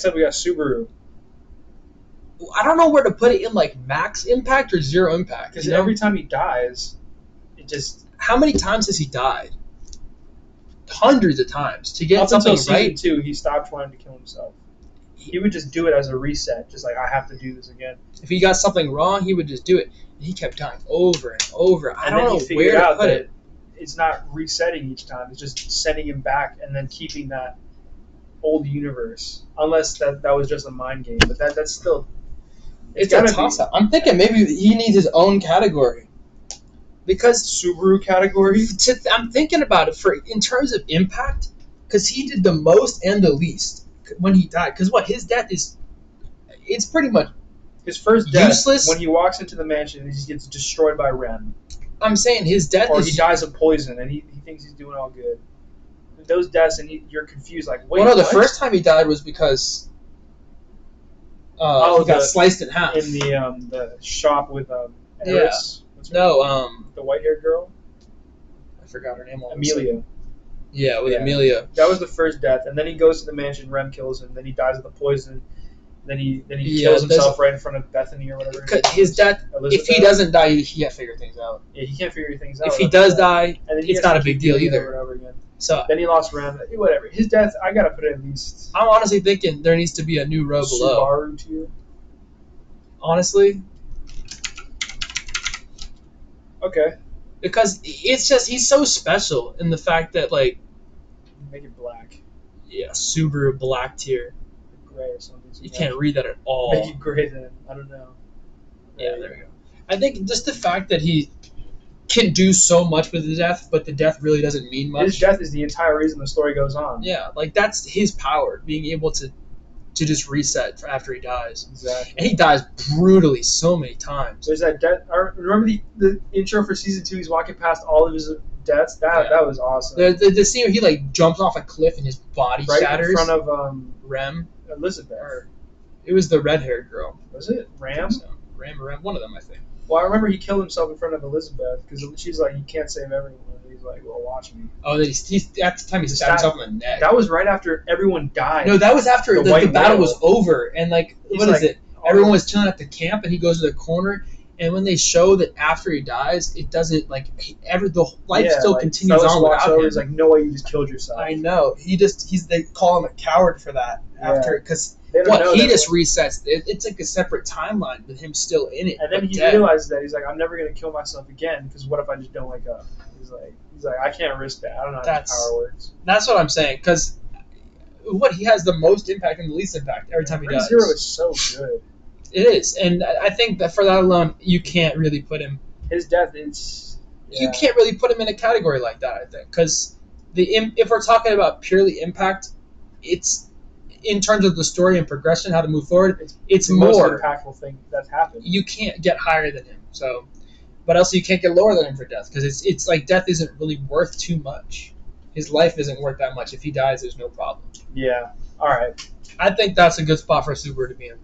Except we got Subaru. I don't know where to put it in, like max impact or zero impact. Because every time he dies, it just. How many times has he died? Hundreds of times to get Up something until season right. 2, he stopped wanting to kill himself. He would just do it as a reset, just like I have to do this again. If he got something wrong, he would just do it. And he kept dying over and over. I And don't then know he figured where to out put that it. it's not resetting each time; it's just sending him back and then keeping that old universe. Unless that was just a mind game, but that's still. It's a toss-up. I'm thinking maybe he needs his own category. Because Subaru category. I'm thinking about it in terms of impact, because he did the most and the least when he died. Because his death is, it's pretty much his first death. Useless. When he walks into the mansion, he gets destroyed by Rem. I'm saying his death or is. He dies of poison, and he thinks he's doing all good. Those deaths, and you're confused, like, wait. Well, no, the what? first time he died was because he got sliced in half in the shop with Eris. The white-haired girl. I forgot her name. Amelia. Yeah, with Amelia. That was the first death, and then he goes to the mansion. Rem kills him. Then he dies of the poison. Then he kills himself right in front of Bethany or whatever. His death. If he doesn't die, he can't figure things out. Yeah, he can't figure things out. If he does die, and then it's not a big deal either. Over and over again. So then he lost Rem. Whatever. His death, I gotta put it at least. I'm honestly thinking there needs to be a new row below. Subaru tier. Honestly. Okay. Because it's just he's so special in the fact that like. Make it black. Yeah, Subaru black tier. Gray or something. You can't read that at all. Make it gray then. I don't know. Yeah, there we go. I think just the fact that he can do so much with his death, but the death really doesn't mean much. His death is the entire reason the story goes on. Yeah, like that's his power, being able to just reset after he dies. Exactly. And he dies brutally so many times. There's that death. Remember the intro for season 2? He's walking past all of his deaths. That was awesome. The scene where he like jumps off a cliff and his body shatters in front of Rem. Elizabeth. It was the red-haired girl. Was it Ram? Ram or Rem, one of them, I think. Well, I remember he killed himself in front of Elizabeth because she's like, "You can't save everyone." And he's like, "Well, watch me." Oh, he's at the time he stabbed himself in the neck. That was right after everyone died. No, that was after the battle was over, and like, what is it? Everyone was chilling at the camp, and he goes to the corner. And when they show that after he dies, it doesn't the life still continues on without him. He's like, no way, you just killed yourself. I know. They call him a coward for that because he just resets. It's like a separate timeline with him still in it. And then he realizes that he's like, I'm never gonna kill myself again because what if I just don't wake up? He's like, I can't risk that. I don't know how this power works. That's what I'm saying because he has the most impact and the least impact every time he dies. Zero is so good. It is, and I think that for that alone, you can't really put him. His death is. Yeah. You can't really put him in a category like that. I think because if we're talking about purely impact, it's in terms of the story and progression, how to move forward. It's the more most impactful thing that's happened. You can't get higher than him. So, but also you can't get lower than him for death because it's like death isn't really worth too much. His life isn't worth that much. If he dies, there's no problem. Yeah. All right. I think that's a good spot for Subaru to be in.